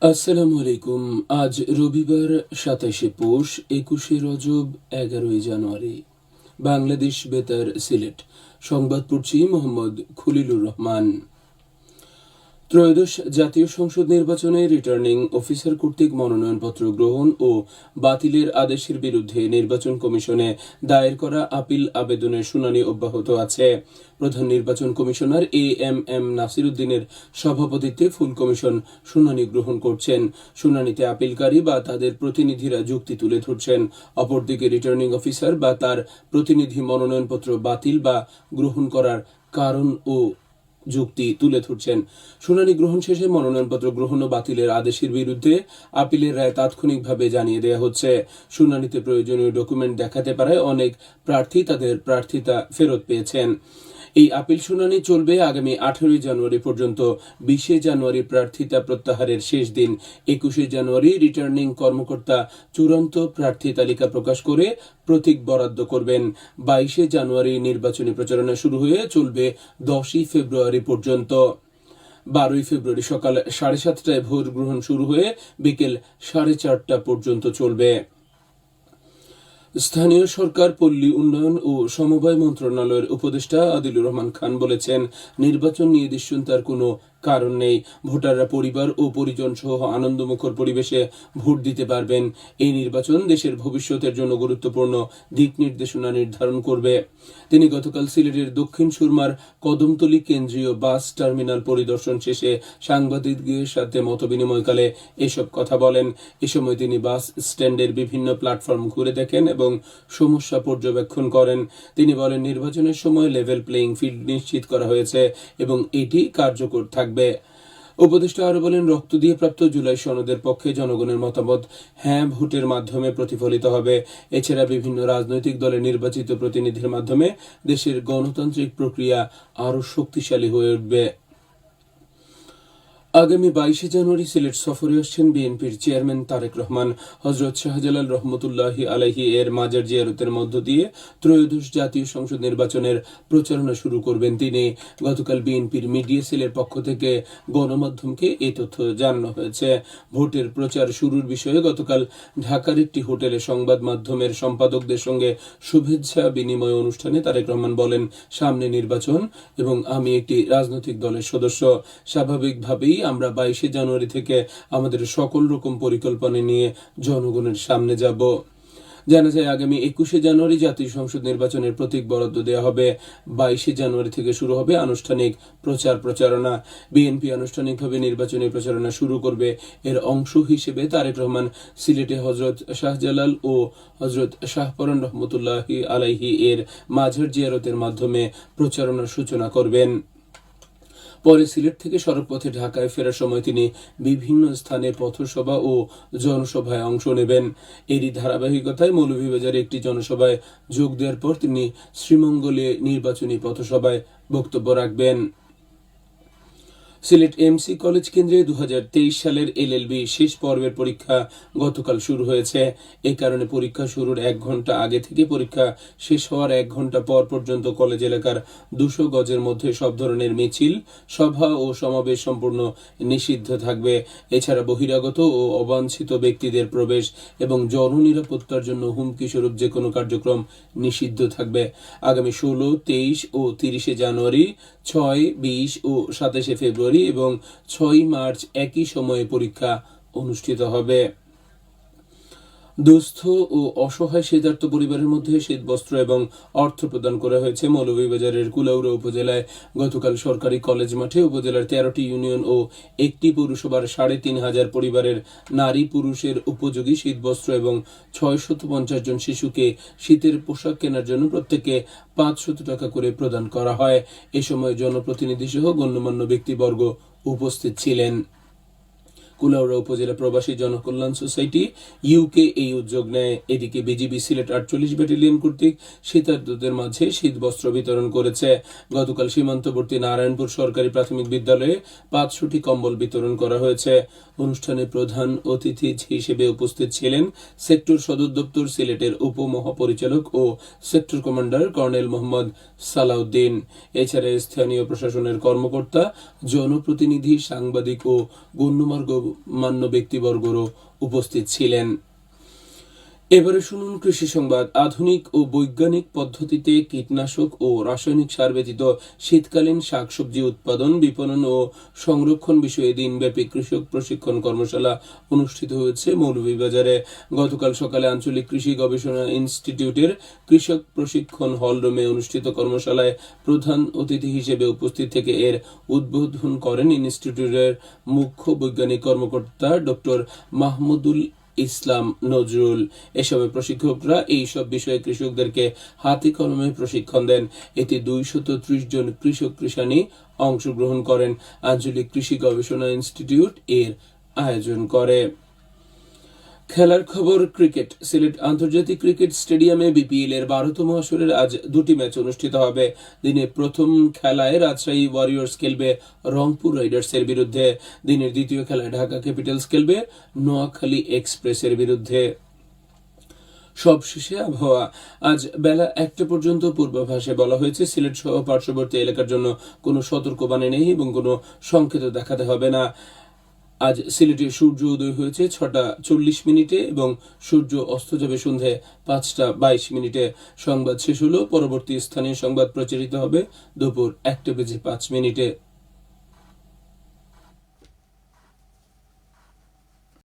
আসসালামু আলাইকুম। আজ রবিবার ২৭শে পৌষ, ২১শে রজব, ১১ই জানুয়ারি। বাংলাদেশ বেতার, সিলেট। সংবাদ পড়ছি মোহাম্মদ খলিলুর রহমান। ত্রয়োদশ জাতীয় সংসদ নির্বাচনে রিটার্নিং অফিসার কর্তৃক মনোনয়নপত্র গ্রহণ ও বাতিলের আদেশের বিরুদ্ধে নির্বাচন কমিশনে দায়ের করা আপিল আবেদনের শুনানি অব্যাহত আছে। প্রধান নির্বাচন কমিশনার এএমএম নাসির উদ্দিনের সভাপতিত্বে ফুল কমিশন শুনানি গ্রহণ করছেন। শুনানিতে আপিলকারী বা তাদের প্রতিনিধিরা যুক্তি তুলে ধরছেন। অপরদিকে রিটার্নিং অফিসার বা তার প্রতিনিধি মনোনয়নপত্র বাতিল বা গ্রহণ করার কারণ ও যুক্তি তুলে ধরছেন। শুনানি গ্রহণ শেষে মনোনয়নপত্র গ্রহণ ও বাতিলের আদেশের বিরুদ্ধে আপিলের রায় তাৎক্ষণিকভাবে জানিয়ে দেওয়া হচ্ছে। শুনানিতে প্রয়োজনীয় ডকুমেন্ট দেখাতে পারায় অনেক প্রার্থী তাদের প্রার্থিতা ফেরত পেয়েছেন। এই আপিল শুনানি চলবে আগামী 18 জানুয়ারি পর্যন্ত। 20 জানুয়ারি প্রার্থিতা প্রত্যাহারের শেষ দিন। 21 জানুয়ারি রিটার্নিং কর্মকর্তা চূড়ান্ত প্রার্থী তালিকা প্রকাশ করে প্রতীক বরাদ্দ করবেন। 22 জানুয়ারি নির্বাচনী প্রচারণা শুরু হয়ে চলবে 10 ফেব্রুয়ারি পর্যন্ত। 12 ফেব্রুয়ারি সকাল 7:30টায় ভোট গ্রহণ শুরু হয়ে বিকেল 4:30টা পর্যন্ত চলবে। স্থানীয় সরকার, পল্লী উন্নয়ন ও সমবায় মন্ত্রণালয়ের উপদেষ্টা আদিলুর রহমান খান বলেছেন, নির্বাচন নিয়ে দুশ্চিন্তার কোনো কারণ নেই। ভোটাররা পরিবার ও পরিজন সহ আনন্দমুখর পরিবেশে ভোট দিতে পারবেন। এই নির্বাচন দেশের ভবিষ্যতের জন্য গুরুত্বপূর্ণ দিক নির্দেশনা নির্ধারণ করবে। তিনি গতকাল সিলেটের দক্ষিণ সুরমার কদমতলী কেন্দ্রীয় বাস টার্মিনাল পরিদর্শন শেষে সাংবাদিকদের সাথে মতবিনিময়কালে এসব কথা বলেন। এ সময় তিনি বাস স্ট্যান্ডের বিভিন্ন প্ল্যাটফর্ম ঘুরে দেখেন এবং সমস্যা পর্যবেক্ষণ করেন। তিনি বলেন, নির্বাচনের সময় লেভেল প্লেইং ফিল্ড নিশ্চিত করা হয়েছে এবং এটি কার্যকর থাকবে। উপদেষ্টা আরো বলেন, রক্ত দিয়ে প্রাপ্ত জুলাই সনদের পক্ষে জনগণের মতামত হ্যাঁ ভোটের মাধ্যমে প্রতিফলিত হবে। এছাড়া বিভিন্ন রাজনৈতিক দলের নির্বাচিত প্রতিনিধির মাধ্যমে দেশের গণতান্ত্রিক প্রক্রিয়া আরো শক্তিশালী হয়ে উঠবে। আগামী 22 জানুয়ারি সিলেট সফরে আসছেন বিএনপির চেয়ারম্যান তারেক রহমান। হযরত শাহজালাল রহমতুল্লাহি আলাইহি এর মাজার জিয়ারতের মধ্য দিয়ে ত্রয়োদশ জাতীয় সংসদ নির্বাচনের প্রচারণা শুরু করবেন তিনি। গতকাল বিএনপির মিডিয়া সেলের পক্ষ থেকে গণমাধ্যমকে এই তথ্য জানানো হয়েছে। ভোটের প্রচার শুরুর বিষয়ে গতকাল ঢাকার একটি হোটেলে সংবাদ মাধ্যমের সম্পাদকদের সঙ্গে শুভেচ্ছা বিনিময় অনুষ্ঠানে তারেক রহমান বলেন, সামনে নির্বাচন এবং আমি একটি রাজনৈতিক দলের সদস্য। স্বাভাবিকভাবেই আমরা 22 জানুয়ারি থেকে আমাদের সকল রকম পরিকল্পনা নিয়ে জনগণের সামনে যাব। জানা যায়, আগামী 21 জানুয়ারি জাতীয় সংসদ নির্বাচনের প্রতীক বরাদ্দ দেওয়া হবে। 22 জানুয়ারি থেকে শুরু হবে আনুষ্ঠানিক প্রচারণা। বিএনপি আনুষ্ঠানিকভাবে নির্বাচনী প্রচারণা শুরু করবে। এর অংশ হিসেবে তারেক রহমান সিলেটে হযরত শাহজালাল ও হযরত শাহপরান রহমতুল্লাহি আলাইহি এর মাজার জিয়ারতের মাধ্যমে প্রচারণার সূচনা করবেন। পরে সিলেট থেকে সড়কপথে ঢাকায় ফেরার সময় তিনি বিভিন্ন স্থানে পথসভা ও জনসভায় অংশ নেবেন। এরই ধারাবাহিকতায় মৌলভীবাজারে একটি জনসভায় যোগ দেওয়ার পর তিনি শ্রীমঙ্গলে নির্বাচনী পথসভায় বক্তব্য রাখবেন। সিলেট এমসি কলেজ কেন্দ্রে 2023 সালের এলএলবি শেষ পর্বের পরীক্ষা গতকাল শুরু হয়েছে। এ কারণে পরীক্ষা শুরুর 1 ঘন্টা আগে থেকে পরীক্ষা শেষ হওয়ার 1 ঘন্টা পর পর্যন্ত কলেজ এলাকার 200 গজের মধ্যে সব ধরনের মিছিল, সভা ও সমাবেশ সম্পূর্ণ নিষিদ্ধ থাকবে। এছাড়া বহিরাগত ও অবাঞ্ছিত ব্যক্তিদের প্রবেশ এবং জননিরাপত্তার জন্য হুমকি স্বরূপ যে কোনো কার্যক্রম নিষিদ্ধ থাকবে। আগামী 16, 23 ও 30 জানুয়ারি, 6, 20 ও 27 ফেব্রুয়ারি এবং 6 মার্চ একই সময়ে পরীক্ষা অনুষ্ঠিত হবে। দুস্থ ও অসহায় শীতার্ত পরিবারের মধ্যে শীতবস্ত্র এবং অর্থ প্রদান করা হয়েছে। মৌলভীবাজারের কুলাউড়া উপজেলায় গতকাল সরকারি কলেজ মাঠে উপজেলার 13টি ইউনিয়ন ও একটি পৌরসভার 3,500 পরিবারের নারী পুরুষের উপযোগী শীতবস্ত্র এবং 650 জন শিশুকে শীতের পোশাক কেনার জন্য প্রত্যেকে 500 টাকা করে প্রদান করা হয়। এ সময় জনপ্রতিনিধি সহ গণ্যমান্য ব্যক্তিবর্গ উপস্থিত ছিলেন। কুলাউড়া উপজেলা প্রবাসী জনকল্যাণ সোসাইটি ইউকে এই উদ্যোগ নেয়। এদিকে বিজিবি সিলেট 48 ব্যাটালিয়ন কর্তৃক শীতার্তদের মাঝে শীত বস্ত্র বিতরণ করেছে। গতকাল সীমান্তবর্তী নারায়ণপুর সরকারি প্রাথমিক বিদ্যালয়ে 500টি কম্বল বিতরণ করা হয়েছে। অনুষ্ঠানে প্রধান অতিথি হিসেবে উপস্থিত ছিলেন সেক্টর সদর দপ্তর সিলেটের উপমহাপরিচালক ও sector commander colonel Mohammad Salauddin. এছাড়া স্থানীয় প্রশাসনের কর্মকর্তা, জনপ্রতিনিধি, সাংবাদিক ও গণ্যমান্য ব্যক্তিবর্গও উপস্থিত ছিলেন। এবারে শুনুন কৃষি সংবাদ। আধুনিক ও বৈজ্ঞানিক পদ্ধতিতে কীটনাশক ও রাসায়নিক সার ব্যতীত শীতকালীন শাকসবজি উৎপাদন, বিপণন ও সংরক্ষণ বিষয়ে দিনব্যাপী কৃষক প্রশিক্ষণ কর্মশালা অনুষ্ঠিত হয়েছে মৌলভীবাজারে। গতকাল সকালে আঞ্চলিক কৃষি গবেষণা ইনস্টিটিউটের কৃষক প্রশিক্ষণ হলরুমে অনুষ্ঠিত কর্মশালায় প্রধান অতিথি হিসেবে উপস্থিত থেকে এর উদ্বোধন করেন ইনস্টিটিউটের মুখ্য বৈজ্ঞানিক কর্মকর্তা ডক্টর মাহমুদুল ইসলাম নজরুল। এ সময় প্রশিক্ষকরা এই সব বিষয়ে কৃষকদেরকে হাতে কলমে প্রশিক্ষণ দেন। এতে 230 জন কৃষক কৃষানী অংশগ্রহণ করেন। আঞ্চলিক কৃষি গবেষণা ইনস্টিটিউট এর আয়োজন করে। খেলার খবর, ক্রিকেট। সিলেট আন্তর্জাতিক ক্রিকেট স্টেডিয়ামে বিপিএল এর 12তম আসরের আজ 2টি ম্যাচ অনুষ্ঠিত হবে। দিনের প্রথম খেলায় রাজশাহী ওয়ারিয়র্স খেলবে রংপুর রাইডার্সের বিরুদ্ধে। দিনের দ্বিতীয় খেলায় ঢাকা ক্যাপিটালস খেলবে নোয়াখালী এক্সপ্রেসের বিরুদ্ধে। সবশেষে আবহাওয়া। আজ বেলা 1টা পর্যন্ত পূর্বাভাসে বলা হয়েছে সিলেট সহ পার্শ্ববর্তী এলাকার জন্য কোনো সতর্কবাণী নেই এবং কোনো সংকেত দেখাতে হবে না। আজ সিলেটে সূর্য উদয় হয়েছে 6টা40 এবং সূর্য অস্ত যাবে সন্ধে 5টা22। সংবাদ শেষ হলো। পরবর্তী স্থানীয় সংবাদ প্রচারিত হবে দুপুর 1টা বেজে 5 মিনিটে।